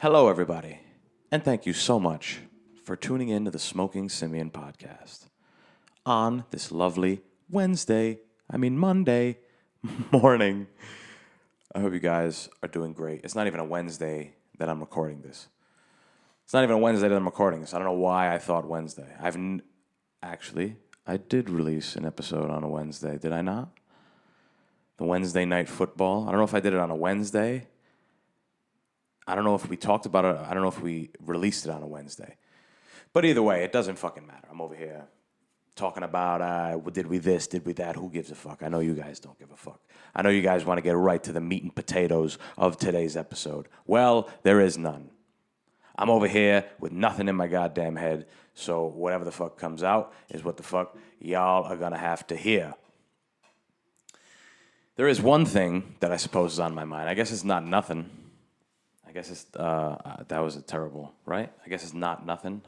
Hello, everybody, and thank you so much for tuning in to the Smoking Simian podcast on this lovely Monday morning. I hope you guys are doing great. It's not even a Wednesday that I'm recording this. I don't know why I thought Wednesday. I did release an episode on a Wednesday, did I not? The Wednesday night football. I don't know if I did it on a Wednesday. I don't know if we talked about it. I don't know if we released it on a Wednesday. But either way, it doesn't fucking matter. I'm over here talking about, did we this, did we that? Who gives a fuck? I know you guys don't give a fuck. I know you guys want to get right to the meat and potatoes of today's episode. Well, there is none. I'm over here with nothing in my goddamn head, so whatever the fuck comes out is what the fuck y'all are going to have to hear. There is one thing that I suppose is on my mind. I guess it's not nothing. I guess it's, that was a terrible, right? I guess it's not nothing.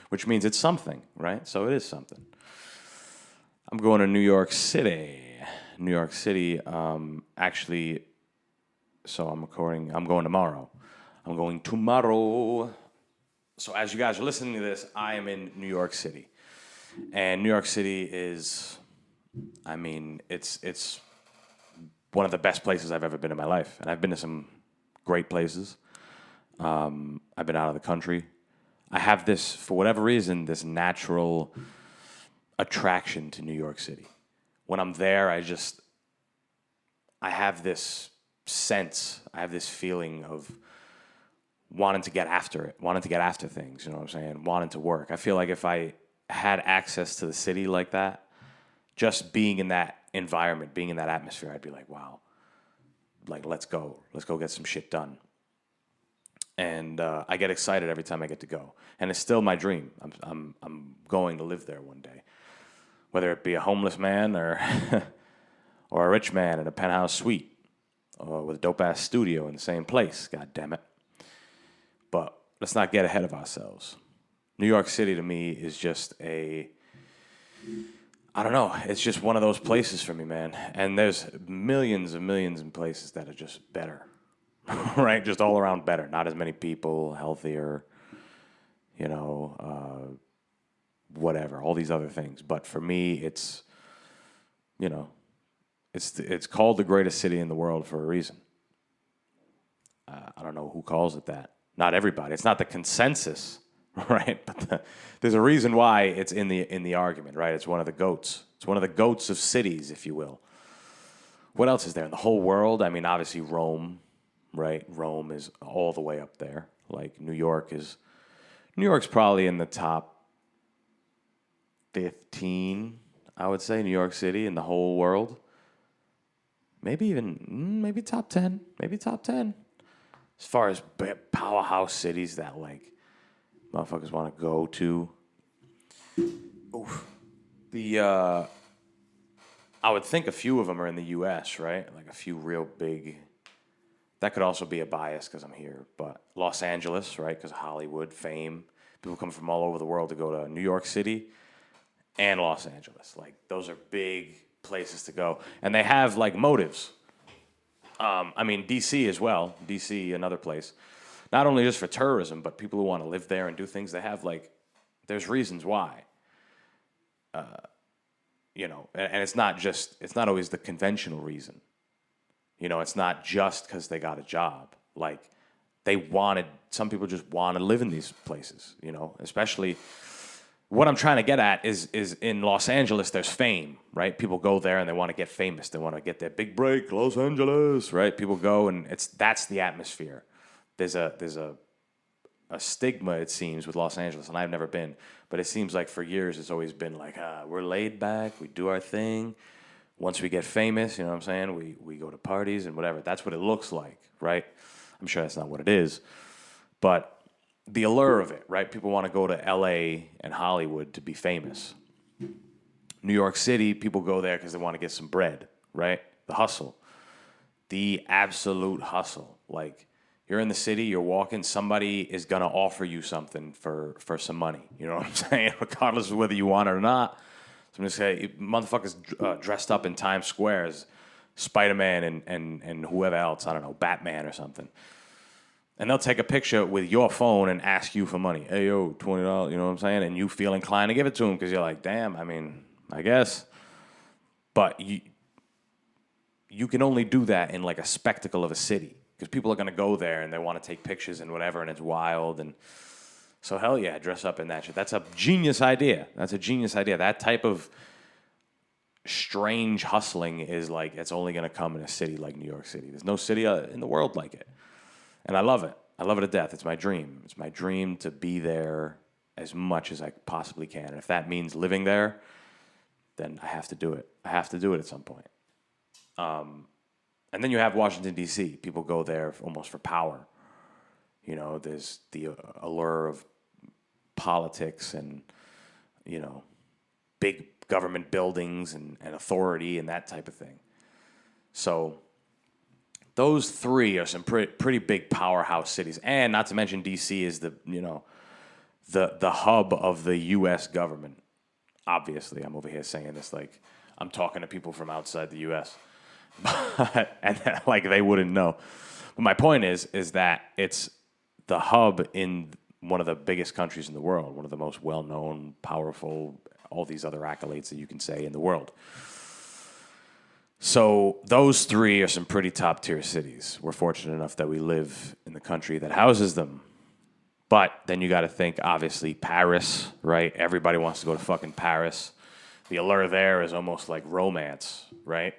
Which means it's something, right? So it is something. I'm going to New York City. Actually, so I'm going tomorrow. So as you guys are listening to this, I am in New York City. And New York City is, it's one of the best places I've ever been in my life. And I've been to some great places. I've been out of the country. I have this, for whatever reason, this natural attraction to New York City. When I'm there, I have this sense, I have this feeling of wanting to get after it, wanting to get after things, you know what I'm saying? Wanting to work. I feel like if I had access to the city like that, just being in that environment, being in that atmosphere, I'd be like, wow, like, let's go get some shit done. And I get excited every time I get to go. And it's still my dream. I'm going to live there one day. Whether it be a homeless man or or a rich man in a penthouse suite or with a dope-ass studio in the same place, god damn it. But let's not get ahead of ourselves. New York City to me is just I don't know, it's just one of those places for me, man. And there's millions and millions of places that are just better, right? Just all around better. Not as many people, healthier, whatever, all these other things. But for me, it's called the greatest city in the world for a reason. I don't know who calls it that. Not everybody. It's not the consensus, right? But there's a reason why it's in the argument, right? It's one of the goats. It's one of the goats of cities, if you will. What else is there in the whole world? I mean, obviously Rome, right? Rome is all the way up there. Like New York's probably in the top 15, I would say, New York City in the whole world. Maybe top 10. As far as powerhouse cities that, like, motherfuckers want to go to. Oof. I would think a few of them are in the U.S., right? Like a few real big. That could also be a bias because I'm here. But Los Angeles, right? Because of Hollywood, fame. People come from all over the world to go to New York City and Los Angeles. Like, those are big places to go. And they have, like, motives. D.C. as well. D.C., another place. Not only just for tourism, but people who want to live there and do things. They have, like, there's reasons why. And it's not always the conventional reason. It's not just because they got a job. Like, some people just want to live in these places, especially. What I'm trying to get at is in Los Angeles, there's fame, right? People go there and they want to get famous. They want to get their big break, Los Angeles, right? People go and that's the atmosphere. There's a stigma, it seems, with Los Angeles, and I've never been, but it seems like for years it's always been like, we're laid back, we do our thing. Once we get famous, you know what I'm saying? We go to parties and whatever. That's what it looks like, right? I'm sure that's not what it is, but the allure of it, right? People want to go to L.A. and Hollywood to be famous. New York City, people go there because they want to get some bread, right? The hustle. The absolute hustle. Like, you're in the city, you're walking, somebody is going to offer you something for some money. You know what I'm saying? Regardless of whether you want it or not. So I'm just saying, motherfuckers dressed up in Times Square Spider-Man and whoever else, I don't know, Batman or something. And they'll take a picture with your phone and ask you for money. Hey, yo, $20, you know what I'm saying? And you feel inclined to give it to them because you're like, damn, I mean, I guess. But you can only do that in like a spectacle of a city because people are going to go there and they want to take pictures and whatever, and it's wild. And so, hell yeah, dress up in that shit. That's a genius idea. That type of strange hustling is like, it's only going to come in a city like New York City. There's no city in the world like it. And I love it. I love it to death. It's my dream. It's my dream to be there as much as I possibly can. And if that means living there, then I have to do it. I have to do it at some point. And then you have Washington, D.C. People go there almost for power. You know, there's the allure of politics and, you know, big government buildings and authority and that type of thing. So those three are some pretty big powerhouse cities. And not to mention D.C. is the hub of the U.S. government. Obviously, I'm over here saying this like I'm talking to people from outside the U.S. and like they wouldn't know. But my point is that it's the hub in one of the biggest countries in the world, one of the most well-known, powerful, all these other accolades that you can say in the world. So those three are some pretty top-tier cities. We're fortunate enough that we live in the country that houses them. But then you got to think, obviously, Paris, right? Everybody wants to go to fucking Paris. The allure there is almost like romance, right?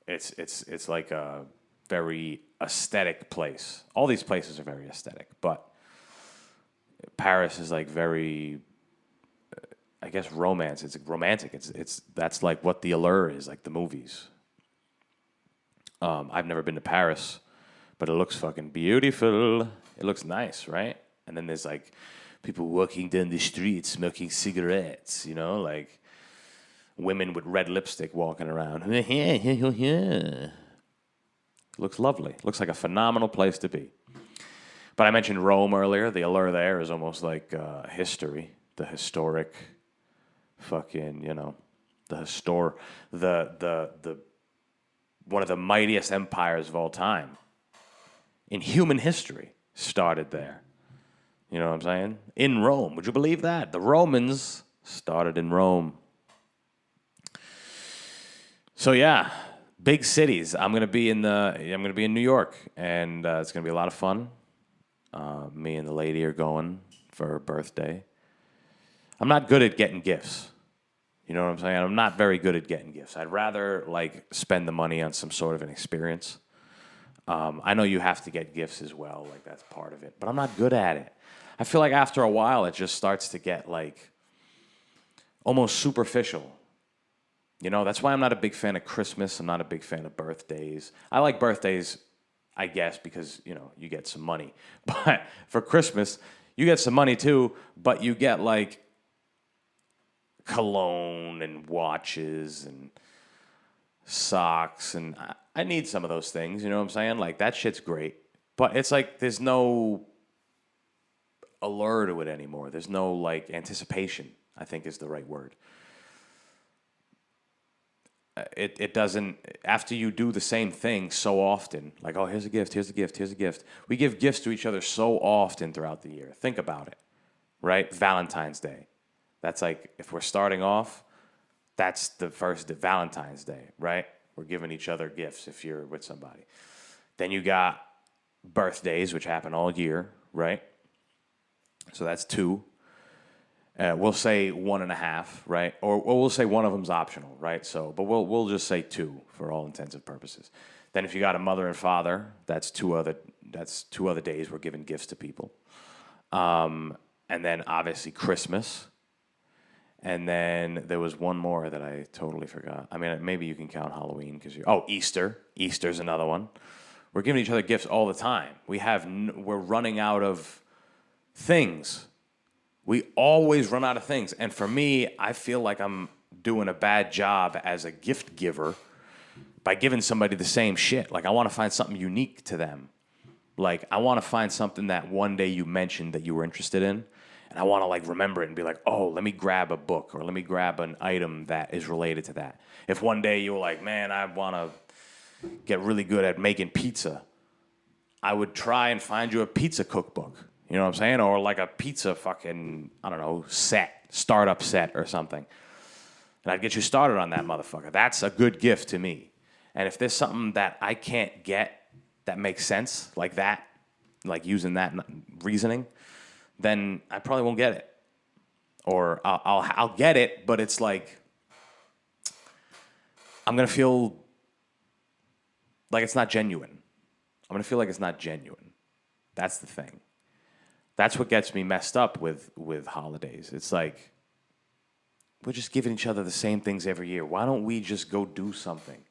It's like a very aesthetic place. All these places are very aesthetic, but Paris is like very, I guess, romance. It's romantic. It's that's like what the allure is, like the movies. I've never been to Paris, but it looks fucking beautiful. It looks nice, right? And then there's like people walking down the street smoking cigarettes, you know, like women with red lipstick walking around. Looks lovely. Looks like a phenomenal place to be. But I mentioned Rome earlier. The allure there is almost like history, the historic, fucking, you know, the one of the mightiest empires of all time in human history started there. You know what I'm saying? In Rome. Would you believe that? The Romans started in Rome. So yeah, big cities. I'm gonna be in New York, and it's gonna be a lot of fun. Me and the lady are going for her birthday. I'm not good at getting gifts. You know what I'm saying? I'm not very good at getting gifts. I'd rather like spend the money on some sort of an experience. I know you have to get gifts as well, like that's part of it, but I'm not good at it. I feel like after a while, it just starts to get like almost superficial. You know, that's why I'm not a big fan of Christmas. I'm not a big fan of birthdays. I like birthdays, I guess, because, you know, you get some money. But for Christmas, you get some money too, but you get like cologne and watches and socks. And I need some of those things, you know what I'm saying? Like, that shit's great. But it's like there's no allure to it anymore. There's no, like, anticipation, I think is the right word. It doesn't, after you do the same thing so often, like, oh, here's a gift, here's a gift, here's a gift. We give gifts to each other so often throughout the year. Think about it, right? Valentine's Day. That's like, if we're starting off, that's the first Valentine's Day, right? We're giving each other gifts if you're with somebody. Then you got birthdays, which happen all year, right? So that's 2. We'll say 1.5, right? Or we'll say one of them's optional, right? So, but we'll just say 2 for all intents and purposes. Then if you got a mother and father, that's two other days we're giving gifts to people. And then obviously Christmas. And then there was one more that I totally forgot. I mean, maybe you can count Halloween because Easter. Easter's another one. We're giving each other gifts all the time. We're running out of things. We always run out of things. And for me, I feel like I'm doing a bad job as a gift giver by giving somebody the same shit. Like, I want to find something unique to them. Like, I want to find something that one day you mentioned that you were interested in. And I want to, like, remember it and be like, oh, let me grab a book or let me grab an item that is related to that. If one day you were like, man, I want to get really good at making pizza, I would try and find you a pizza cookbook. You know what I'm saying? Or like a pizza fucking, I don't know, startup set or something. And I'd get you started on that motherfucker. That's a good gift to me. And if there's something that I can't get that makes sense, like that, like using that reasoning, then I probably won't get it. Or I'll get it, but it's like, I'm going to feel like it's not genuine. I'm going to feel like it's not genuine. That's the thing. That's what gets me messed up with holidays. It's like, we're just giving each other the same things every year. Why don't we just go do something?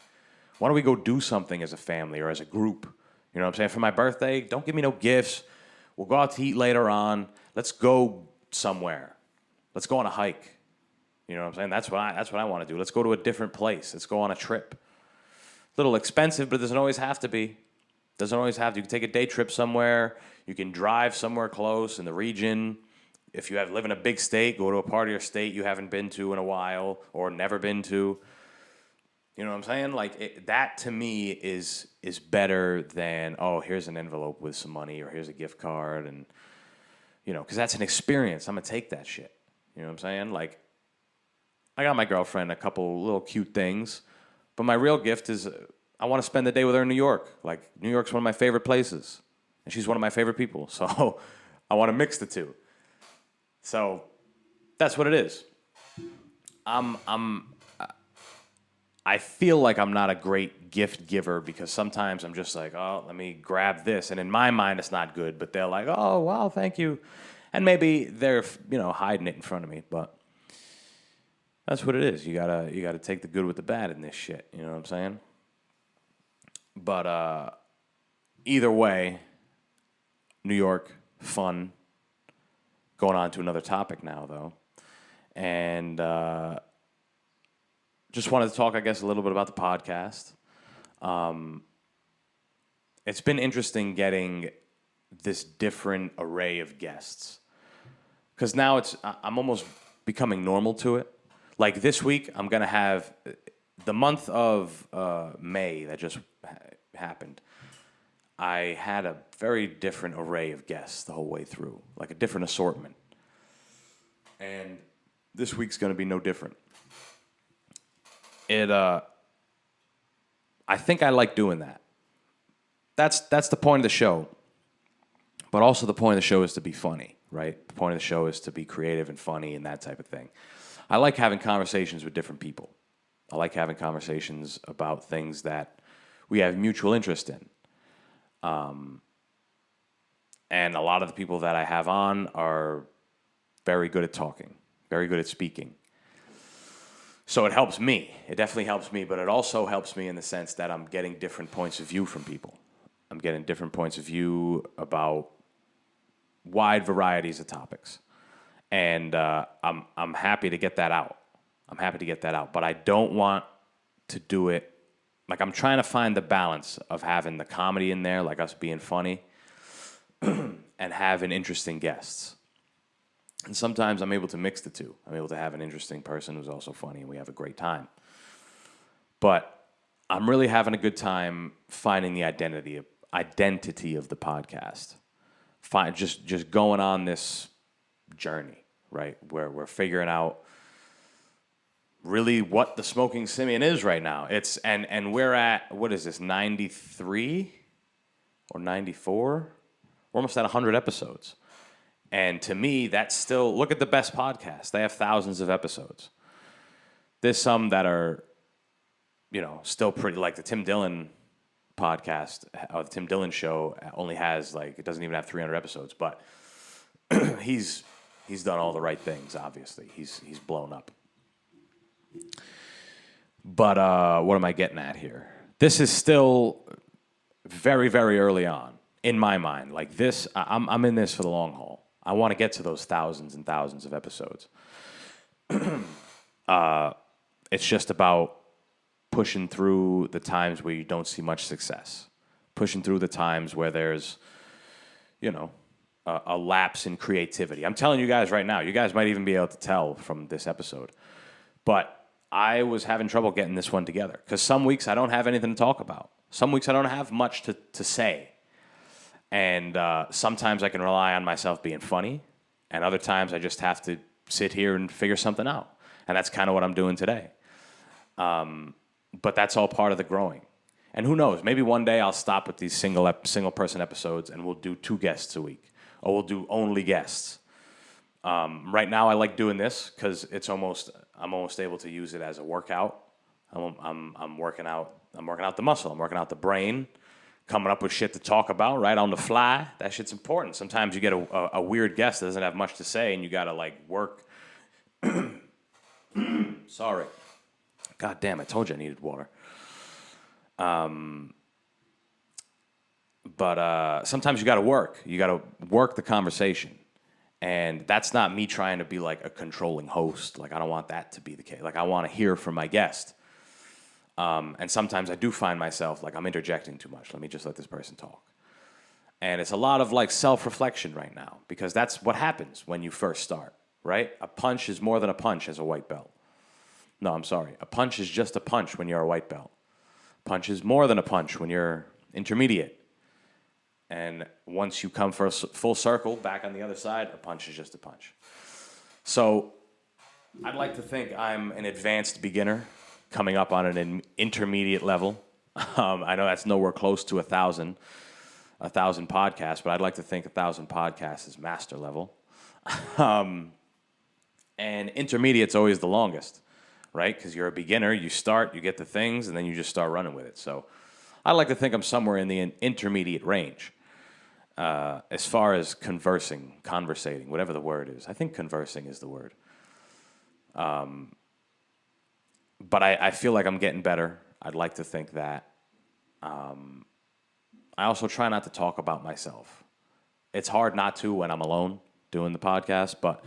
Why don't we go do something as a family or as a group? You know what I'm saying? For my birthday, don't give me no gifts. We'll go out to eat later on. Let's go somewhere. Let's go on a hike. You know what I'm saying? That's what I want to do. Let's go to a different place. Let's go on a trip. A little expensive, but it doesn't always have to be. Doesn't always have to. You can take a day trip somewhere. You can drive somewhere close in the region. If you live in a big state, go to a part of your state you haven't been to in a while or never been to. You know what I'm saying? Like that to me is better than, oh, here's an envelope with some money or here's a gift card, and you know, because that's an experience. I'm gonna take that shit. You know what I'm saying? Like, I got my girlfriend a couple little cute things, but my real gift is I want to spend the day with her in New York. Like, New York's one of my favorite places, and she's one of my favorite people. So I want to mix the two. So that's what it is. I feel like I'm not a great gift giver because sometimes I'm just like, oh, let me grab this. And in my mind, it's not good, but they're like, oh, wow, thank you. And maybe they're, you know, hiding it in front of me, but that's what it is. You gotta take the good with the bad in this shit. You know what I'm saying? But either way, New York, fun. Going on to another topic now, though. And just wanted to talk, I guess, a little bit about the podcast. It's been interesting getting this different array of guests. Because now I'm almost becoming normal to it. Like this week, I'm going to have the month of May that just happened. I had a very different array of guests the whole way through, like a different assortment. And this week's going to be no different. I think I like doing that. That's the point of the show. But also the point of the show is to be funny, right? The point of the show is to be creative and funny and that type of thing. I like having conversations with different people. I like having conversations about things that we have mutual interest in. And a lot of the people that I have on are very good at talking, very good at speaking. So it helps me. It definitely helps me, but it also helps me in the sense that I'm getting different points of view from people. I'm getting different points of view about wide varieties of topics. And I'm happy to get that out. I'm happy to get that out. But I don't want to do it. Like, I'm trying to find the balance of having the comedy in there, like us being funny, and having interesting guests. And sometimes I'm able to mix the two. I'm able to have an interesting person who's also funny, and we have a great time. But I'm really having a good time finding the identity of the podcast. Just going on this journey, right, where we're figuring out really what the Smoking Simian is right now. And we're at, what is this, 93 or 94? We're almost at 100 episodes. And to me, that's still, look at the best podcasts. They have thousands of episodes. There's some that are, you know, still pretty, like the Tim Dillon podcast, or the Tim Dillon show only has, like, it doesn't even have 300 episodes, but he's done all the right things, obviously. He's blown up. But what am I getting at here? This is still very, very early on in my mind. Like this, I'm in this for the long haul. I want to get to those thousands and thousands of episodes. It's just about pushing through the times where you don't see much success, pushing through the times where there's, you know, a lapse in creativity. I'm telling you guys right now, you guys might even be able to tell from this episode, but I was having trouble getting this one together because some weeks I don't have anything to talk about. Some weeks I don't have much to say. And sometimes I can rely on myself being funny, and other times I just have to sit here and figure something out. And that's kind of what I'm doing today. But that's all part of the growing. And who knows? Maybe one day I'll stop with these single person episodes and we'll do 2 guests a week, or we'll do only guests. Right now I like doing this because I'm almost able to use it as a workout. I'm working out the muscle. I'm working out the brain, coming up with shit to talk about right on the fly. That shit's important. Sometimes you get a weird guest that doesn't have much to say, and you gotta like work. Sorry. God damn, I told you I needed water. But sometimes you gotta work. You gotta work the conversation. And that's not me trying to be like a controlling host. Like, I don't want that to be the case. Like, I want to hear from my guest. And sometimes I do find myself like I'm interjecting too much. Let me just let this person talk. And it's a lot of like self-reflection right now, because that's what happens when you first start, right? A punch is more than a punch as a white belt. No, I'm sorry. A punch is just a punch when you're a white belt. Punch is more than a punch when you're intermediate. And once you come for a full circle back on the other side, a punch is just a punch. So I'd like to think I'm an advanced beginner coming up on an intermediate level. I know that's nowhere close to 1,000 podcasts, but I'd like to think 1,000 podcasts is master level. And intermediate's always the longest, right? Because you're a beginner, you start, you get the things, and then you just start running with it. So I'd like to think I'm somewhere in the intermediate range. As far as conversating, whatever the word is. I think conversing is the word. But I feel like I'm getting better. I'd like to think that. I also try not to talk about myself. It's hard not to when I'm alone doing the podcast, but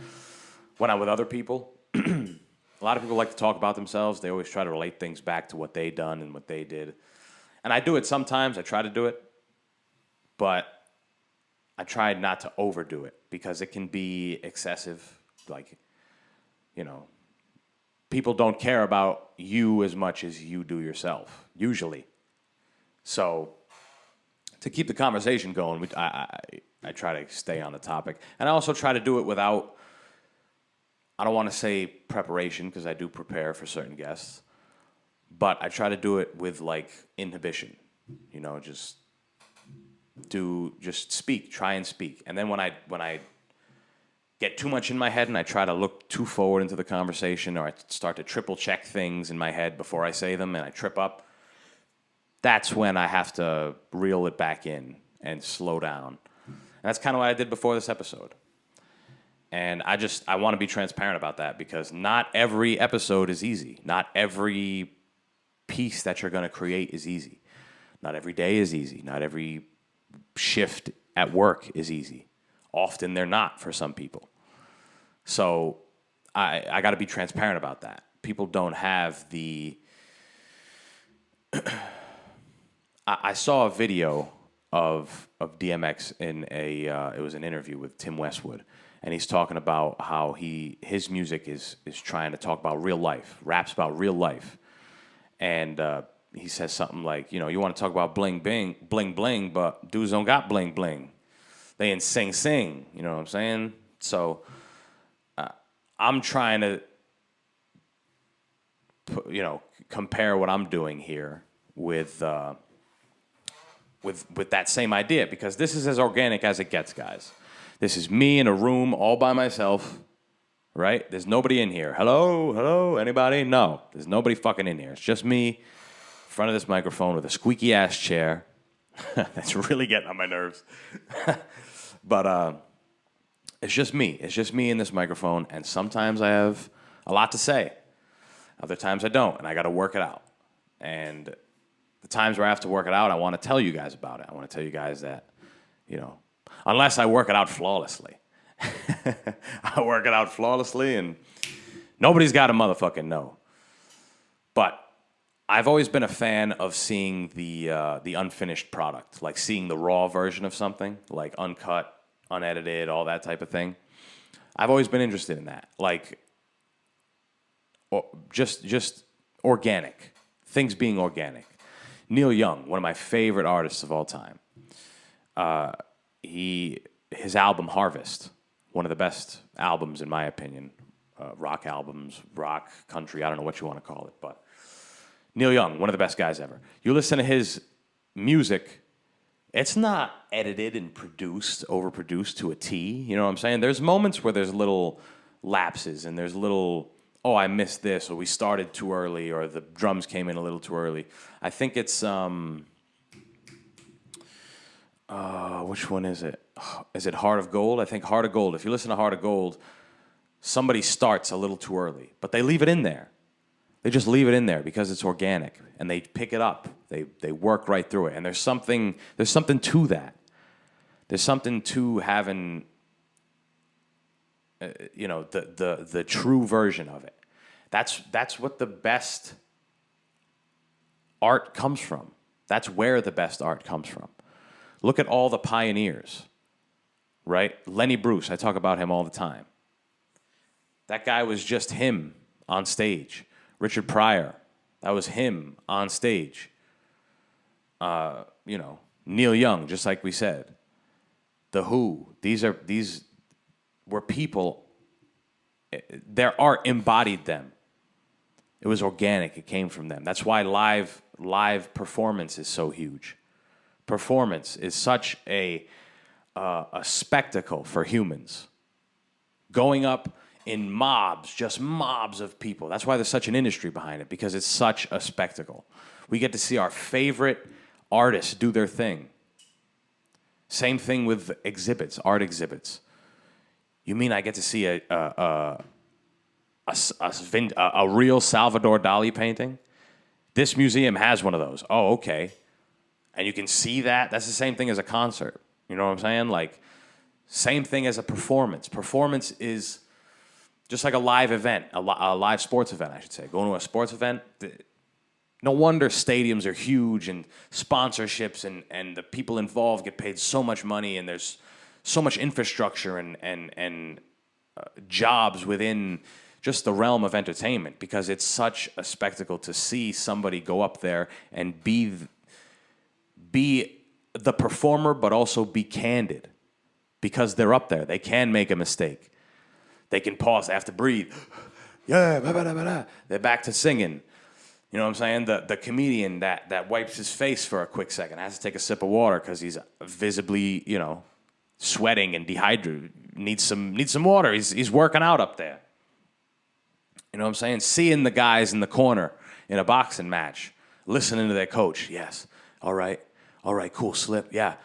when I'm with other people, a lot of people like to talk about themselves. They always try to relate things back to what they done and what they did. And I do it sometimes. I try to do it. But I try not to overdo it because it can be excessive. Like, you know, people don't care about you as much as you do yourself, usually. So to keep the conversation going, I try to stay on the topic. And I also try to do it without, I don't want to say preparation because I do prepare for certain guests, but I try to do it with like inhibition, you know, just speak, try and speak. And then when I get too much in my head and I try to look too forward into the conversation, or I start to triple check things in my head before I say them and I trip up, that's when I have to reel it back in and slow down. And that's kind of what I did before this episode. And I want to be transparent about that because not every episode is easy. Not every piece that you're going to create is easy. Not every day is easy. Not every shift at work is easy. Often they're not for some people. So I got to be transparent about that. People don't have the... I saw a video of DMX in it was an interview with Tim Westwood, and he's talking about how his music is trying to talk about real life, raps about real life. And he says something like, you know, you want to talk about bling bling, but dudes don't got bling bling. They in sing, you know what I'm saying? So I'm trying to, compare what I'm doing here with that same idea, because this is as organic as it gets, guys. This is me in a room all by myself, right? There's nobody in here. Hello, anybody? No, there's nobody fucking in here. It's just me in front of this microphone with a squeaky ass chair. That's really getting on my nerves. But it's just me. It's just me in this microphone, and sometimes I have a lot to say. Other times I don't, and I got to work it out. And the times where I have to work it out, I want to tell you guys about it. I want to tell you guys that, unless I work it out flawlessly. I work it out flawlessly, and nobody's got to motherfucking know. But I've always been a fan of seeing the unfinished product, like seeing the raw version of something, like uncut, unedited, all that type of thing. I've always been interested in that, like just organic, things being organic. Neil Young, one of my favorite artists of all time. His album Harvest, one of the best albums in my opinion. Rock albums, rock, country, I don't know what you want to call it, but Neil Young, one of the best guys ever. You listen to his music, it's not edited and produced, overproduced to a T. You know what I'm saying? There's moments where there's little lapses and there's little, oh, I missed this, or we started too early, or the drums came in a little too early. I think it's, which one is it? Is it Heart of Gold? I think Heart of Gold. If you listen to Heart of Gold, somebody starts a little too early, but they leave it in there. They just leave it in there because it's organic, and they pick it up. They work right through it, and there's something to that. There's something to having, the true version of it. That's what the best art comes from. That's where the best art comes from. Look at all the pioneers, right? Lenny Bruce, I talk about him all the time. That guy was just him on stage. Richard Pryor, that was him on stage. Neil Young, just like we said. The Who, these were people, their art embodied them. It was organic, it came from them. That's why live performance is so huge. Performance is such a spectacle for humans. Going up in mobs, just mobs of people. That's why there's such an industry behind it, because it's such a spectacle. We get to see our favorite artists do their thing. Same thing with exhibits, art exhibits. You mean I get to see a real Salvador Dali painting? This museum has one of those. Oh, okay. And you can see that. That's the same thing as a concert. You know what I'm saying? Like, same thing as a performance. Performance is just like a live event, a live sports event, I should say. Going to a sports event, no wonder stadiums are huge and sponsorships and the people involved get paid so much money, and there's so much infrastructure and jobs within just the realm of entertainment, because it's such a spectacle to see somebody go up there and be the performer, but also be candid, because they're up there. They can make a mistake. They can pause. They have to breathe. Yeah, blah, blah, blah, blah. They're back to singing. You know what I'm saying? The comedian that wipes his face for a quick second has to take a sip of water because he's visibly, sweating and dehydrated. Needs some water. He's working out up there. You know what I'm saying? Seeing the guys in the corner in a boxing match, listening to their coach. Yes. All right, cool, slip. Yeah.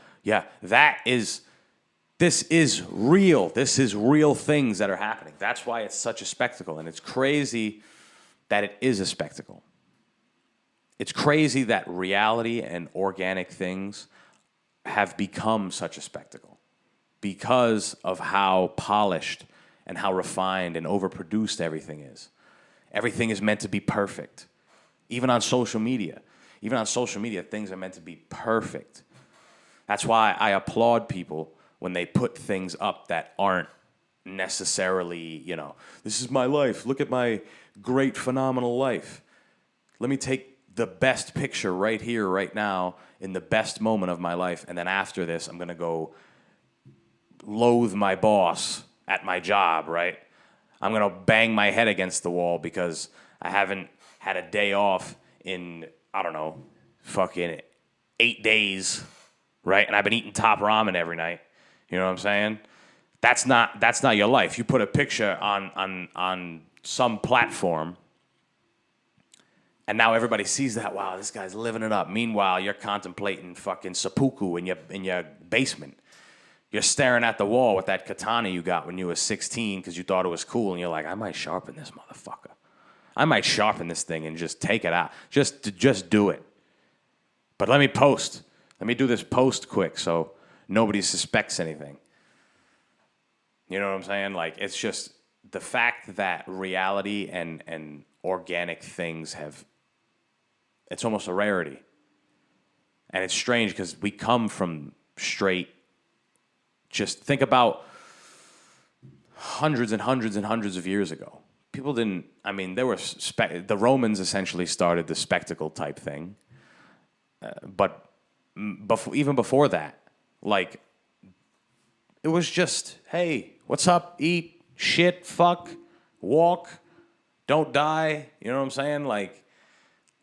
This is real. This is real things that are happening. That's why it's such a spectacle. And it's crazy that it is a spectacle. It's crazy that reality and organic things have become such a spectacle because of how polished and how refined and overproduced everything is. Everything is meant to be perfect. Even on social media, things are meant to be perfect. That's why I applaud people when they put things up that aren't necessarily, this is my life. Look at my great, phenomenal life. Let me take the best picture right here, right now, in the best moment of my life, and then after this, I'm going to go loathe my boss at my job, right? I'm going to bang my head against the wall because I haven't had a day off in, I don't know, fucking 8 days, right? And I've been eating top ramen every night. You know what I'm saying? That's not your life. You put a picture on some platform, and now everybody sees that. Wow, this guy's living it up. Meanwhile, you're contemplating fucking seppuku in your basement. You're staring at the wall with that katana you got when you were 16 because you thought it was cool, and you're like, I might sharpen this motherfucker. I might sharpen this thing and just take it out. Just do it. But let me post. Let me do this post quick so nobody suspects anything. You know what I'm saying? Like, it's just the fact that reality and organic things it's almost a rarity. And it's strange because we come from straight, just think about hundreds and hundreds and hundreds of years ago. People the Romans essentially started the spectacle type thing. but even before that, like, it was just, hey, what's up? Eat, shit, fuck, walk, don't die. You know what I'm saying? Like,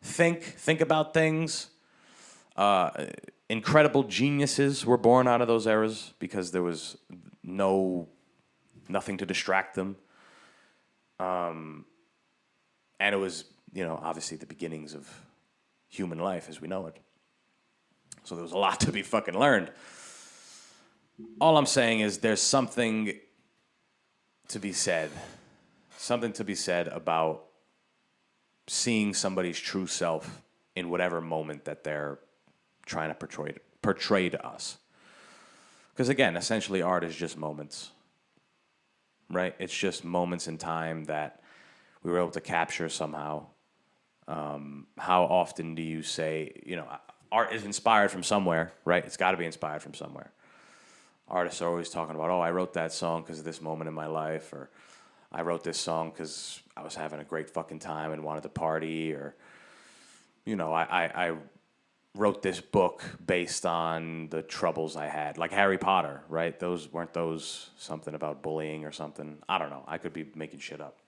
think about things. Incredible geniuses were born out of those eras because there was nothing to distract them. And it was, obviously the beginnings of human life as we know it. So there was a lot to be fucking learned. All I'm saying is there's something to be said about seeing somebody's true self in whatever moment that they're trying to portray to us. Because again, essentially art is just moments, right? It's just moments in time that we were able to capture somehow. How often do you say, art is inspired from somewhere, right? It's got to be inspired from somewhere. Artists are always talking about, I wrote that song because of this moment in my life, or I wrote this song because I was having a great fucking time and wanted to party, or, I wrote this book based on the troubles I had, like Harry Potter, right? Weren't those something about bullying or something? I don't know. I could be making shit up.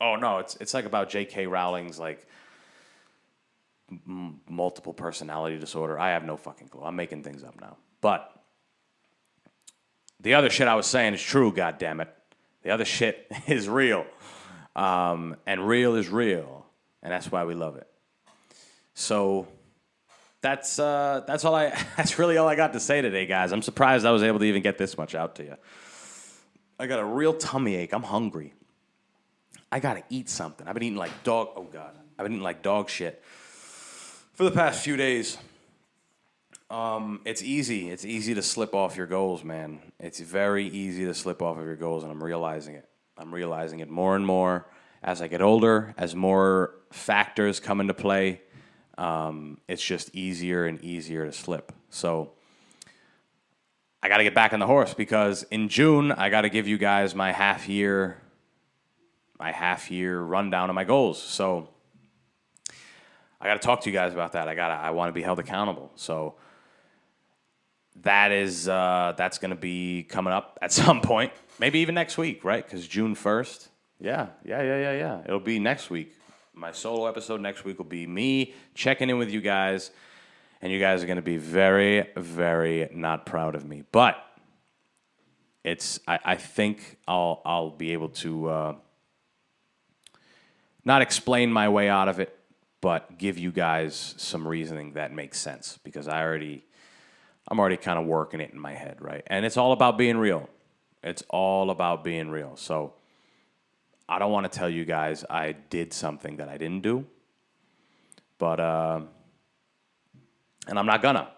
Oh no, it's like about J.K. Rowling's like multiple personality disorder. I have no fucking clue. I'm making things up now. But the other shit I was saying is true, goddammit. The other shit is real. And real is real. And that's why we love it. So that's really all I got to say today, guys. I'm surprised I was able to even get this much out to you. I got a real tummy ache. I'm hungry. I gotta eat something. I've been eating like dog. Oh God, I've been eating like dog shit for the past few days. It's easy. It's easy to slip off your goals, man. It's very easy to slip off of your goals, and I'm realizing it. I'm realizing it more and more as I get older, as more factors come into play. It's just easier and easier to slip. So I got to get back on the horse because in June I got to give you guys my half year rundown of my goals. So I got to talk to you guys about that. I want to be held accountable. So that's going to be coming up at some point, maybe even next week, right? Because June 1st. Yeah. It'll be next week. My solo episode next week will be me checking in with you guys, and you guys are going to be very, very not proud of me. But I think I'll be able to not explain my way out of it, but give you guys some reasoning that makes sense because I'm already kind of working it in my head, right? And it's all about being real. It's all about being real. So I don't want to tell you guys I did something that I didn't do, but and I'm not gonna.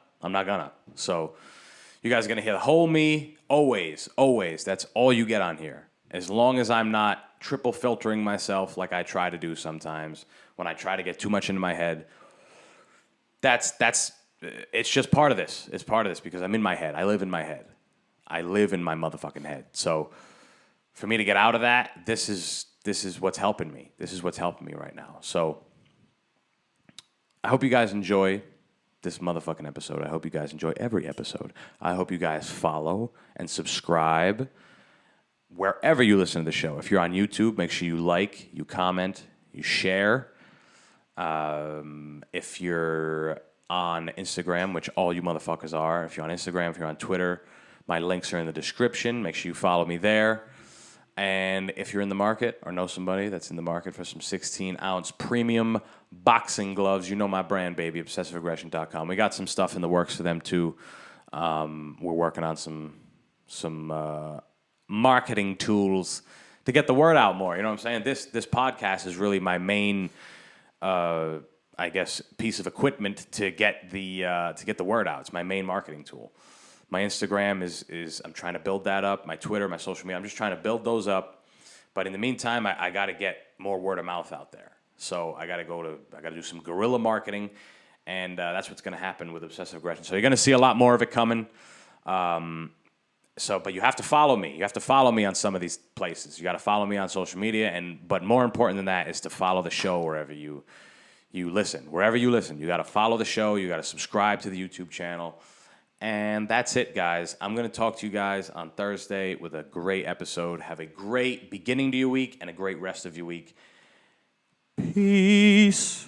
So you guys are gonna hear the whole me always. That's all you get on here. As long as I'm not triple filtering myself like I try to do sometimes when I try to get too much into my head. It's just part of this. It's part of this because I'm in my head. I live in my head. I live in my motherfucking head. So for me to get out of that, this is what's helping me. This is what's helping me right now. So I hope you guys enjoy this motherfucking episode. I hope you guys enjoy every episode. I hope you guys follow and subscribe wherever you listen to the show. If you're on YouTube, make sure you like, you comment, you share. If you're on Instagram, which all you motherfuckers are, if you're on Instagram, if you're on Twitter, my links are in the description. Make sure you follow me there. And if you're in the market or know somebody that's in the market for some 16-ounce premium boxing gloves, you know my brand, baby, obsessiveaggression.com. We got some stuff in the works for them, too. We're working on some marketing tools to get the word out more. You know what I'm saying? This podcast is really my main, piece of equipment to get the word out. It's my main marketing tool. My Instagram is I'm trying to build that up. My Twitter, my social media, I'm just trying to build those up. But in the meantime, I got to get more word of mouth out there. So I got to do some guerrilla marketing, and that's what's going to happen with Obsessive Aggression. So you're going to see a lot more of it coming. But you have to follow me. You have to follow me on some of these places. You got to follow me on social media, but more important than that is to follow the show wherever you you listen. Wherever you listen, you got to follow the show. You got to subscribe to the YouTube channel. And that's it, guys. I'm going to talk to you guys on Thursday with a great episode. Have a great beginning to your week and a great rest of your week. Peace.